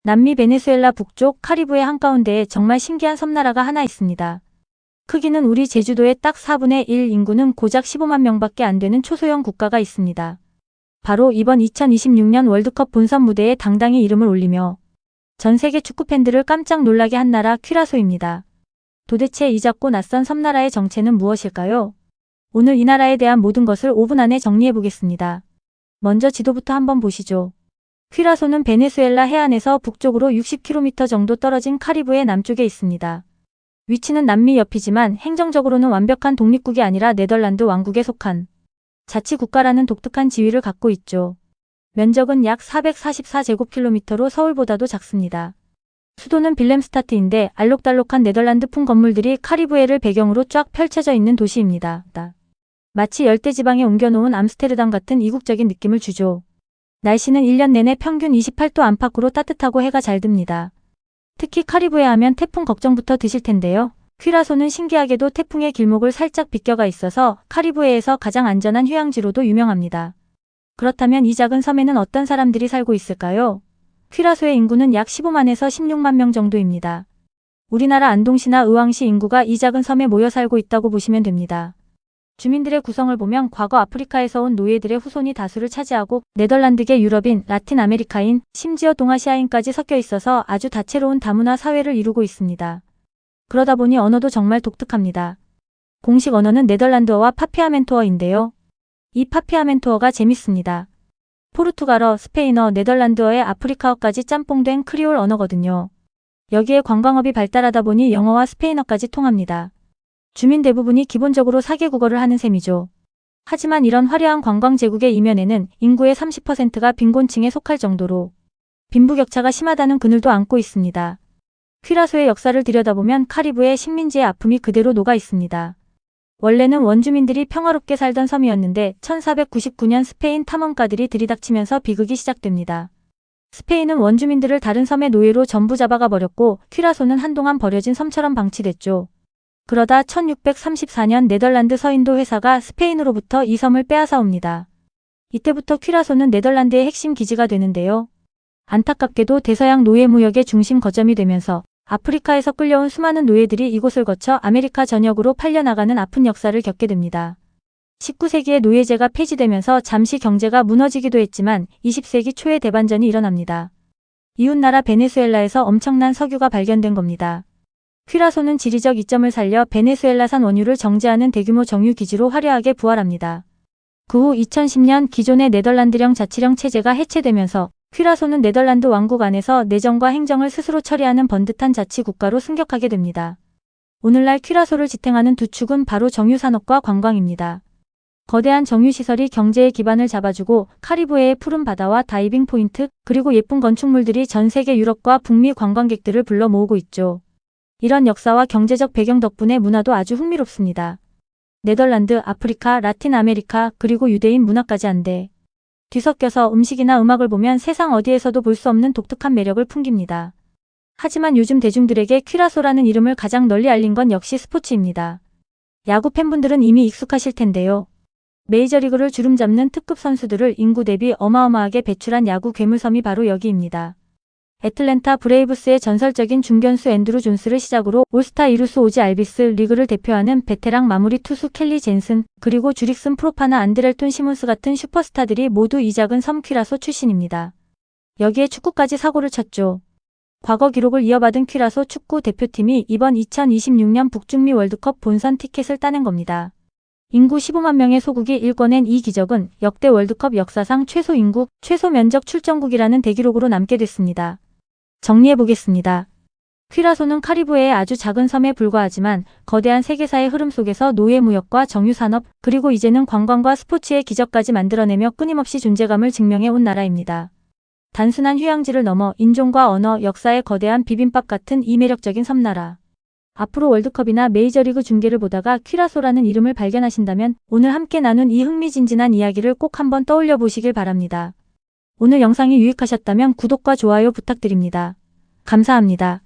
남미 베네수엘라 북쪽 카리브해 한가운데에 정말 신기한 섬나라가 하나 있습니다. 크기는 우리 제주도의 딱 4분의 1, 인구는 고작 15만 명밖에 안 되는 초소형 국가가 있습니다. 바로 이번 2026년 월드컵 본선 무대에 당당히 이름을 올리며 전 세계 축구 팬들을 깜짝 놀라게 한 나라 퀴라소입니다. 도대체 이 작고 낯선 섬나라의 정체는 무엇일까요? 오늘 이 나라에 대한 모든 것을 5분 안에 정리해 보겠습니다. 먼저 지도부터 한번 보시죠. 퀴라소는 베네수엘라 해안에서 북쪽으로 60km 정도 떨어진 카리브해 남쪽에 있습니다. 위치는 남미 옆이지만 행정적으로는 완벽한 독립국이 아니라 네덜란드 왕국에 속한 자치국가라는 독특한 지위를 갖고 있죠. 면적은 약 444제곱킬로미터로 서울보다도 작습니다. 수도는 빌렘스타트인데 알록달록한 네덜란드풍 건물들이 카리브해를 배경으로 쫙 펼쳐져 있는 도시입니다. 마치 열대지방에 옮겨놓은 암스테르담 같은 이국적인 느낌을 주죠. 날씨는 1년 내내 평균 28도 안팎으로 따뜻하고 해가 잘 듭니다. 특히 카리브해 하면 태풍 걱정부터 드실 텐데요. 퀴라소는 신기하게도 태풍의 길목을 살짝 비껴가 있어서 카리브해에서 가장 안전한 휴양지로도 유명합니다. 그렇다면 이 작은 섬에는 어떤 사람들이 살고 있을까요? 퀴라소의 인구는 약 15만에서 16만 명 정도입니다. 우리나라 안동시나 의왕시 인구가 이 작은 섬에 모여 살고 있다고 보시면 됩니다. 주민들의 구성을 보면 과거 아프리카에서 온 노예들의 후손이 다수를 차지하고 네덜란드계 유럽인, 라틴 아메리카인, 심지어 동아시아인까지 섞여 있어서 아주 다채로운 다문화 사회를 이루고 있습니다. 그러다 보니 언어도 정말 독특합니다. 공식 언어는 네덜란드어와 파피아멘토어인데요. 이 파피아멘토어가 재밌습니다. 포르투갈어, 스페인어, 네덜란드어의 아프리카어까지 짬뽕된 크리올 언어거든요. 여기에 관광업이 발달하다 보니 영어와 스페인어까지 통합니다. 주민 대부분이 기본적으로 4개 국어를 하는 셈이죠. 하지만 이런 화려한 관광 제국의 이면에는 인구의 30%가 빈곤층에 속할 정도로 빈부격차가 심하다는 그늘도 안고 있습니다. 퀴라소의 역사를 들여다보면 카리브해 식민지의 아픔이 그대로 녹아 있습니다. 원래는 원주민들이 평화롭게 살던 섬이었는데 1499년 스페인 탐험가들이 들이닥치면서 비극이 시작됩니다. 스페인은 원주민들을 다른 섬의 노예로 전부 잡아가 버렸고 퀴라소는 한동안 버려진 섬처럼 방치됐죠. 그러다 1634년 네덜란드 서인도 회사가 스페인으로부터 이 섬을 빼앗아 옵니다. 이때부터 퀴라소는 네덜란드의 핵심 기지가 되는데요. 안타깝게도 대서양 노예 무역의 중심 거점이 되면서 아프리카에서 끌려온 수많은 노예들이 이곳을 거쳐 아메리카 전역으로 팔려나가는 아픈 역사를 겪게 됩니다. 19세기에 노예제가 폐지되면서 잠시 경제가 무너지기도 했지만 20세기 초에 대반전이 일어납니다. 이웃나라 베네수엘라에서 엄청난 석유가 발견된 겁니다. 퀴라소는 지리적 이점을 살려 베네수엘라산 원유를 정제하는 대규모 정유기지로 화려하게 부활합니다. 그 후 2010년 기존의 네덜란드령 자치령 체제가 해체되면서 퀴라소는 네덜란드 왕국 안에서 내정과 행정을 스스로 처리하는 번듯한 자치국가로 승격하게 됩니다. 오늘날 퀴라소를 지탱하는 두 축은 바로 정유산업과 관광입니다. 거대한 정유시설이 경제의 기반을 잡아주고 카리브해의 푸른 바다와 다이빙 포인트 그리고 예쁜 건축물들이 전 세계 유럽과 북미 관광객들을 불러 모으고 있죠. 이런 역사와 경제적 배경 덕분에 문화도 아주 흥미롭습니다. 네덜란드, 아프리카, 라틴 아메리카 그리고 유대인 문화까지 한데 뒤섞여서 음식이나 음악을 보면 세상 어디에서도 볼 수 없는 독특한 매력을 풍깁니다. 하지만 요즘 대중들에게 퀴라소라는 이름을 가장 널리 알린 건 역시 스포츠입니다. 야구 팬분들은 이미 익숙하실 텐데요. 메이저리그를 주름잡는 특급 선수들을 인구 대비 어마어마하게 배출한 야구 괴물섬이 바로 여기입니다. 애틀랜타 브레이브스의 전설적인 중견수 앤드루 존스를 시작으로 올스타 이루수 오지 알비스 리그를 대표하는 베테랑 마무리 투수 켈리 젠슨 그리고 주릭슨 프로파나 안드렐톤 시몬스 같은 슈퍼스타들이 모두 이 작은 섬 퀴라소 출신입니다. 여기에 축구까지 사고를 쳤죠. 과거 기록을 이어받은 퀴라소 축구 대표팀이 이번 2026년 북중미 월드컵 본선 티켓을 따낸 겁니다. 인구 15만 명의 소국이 일궈낸 이 기적은 역대 월드컵 역사상 최소 인구, 최소 면적 출전국이라는 대기록으로 남게 됐습니다. 정리해보겠습니다. 퀴라소는 카리브해의 아주 작은 섬에 불과하지만 거대한 세계사의 흐름 속에서 노예무역과 정유산업 그리고 이제는 관광과 스포츠의 기적까지 만들어내며 끊임없이 존재감을 증명해온 나라입니다. 단순한 휴양지를 넘어 인종과 언어, 역사의 거대한 비빔밥 같은 이 매력적인 섬나라. 앞으로 월드컵이나 메이저리그 중계를 보다가 퀴라소라는 이름을 발견하신다면 오늘 함께 나눈 이 흥미진진한 이야기를 꼭 한번 떠올려 보시길 바랍니다. 오늘 영상이 유익하셨다면 구독과 좋아요 부탁드립니다. 감사합니다.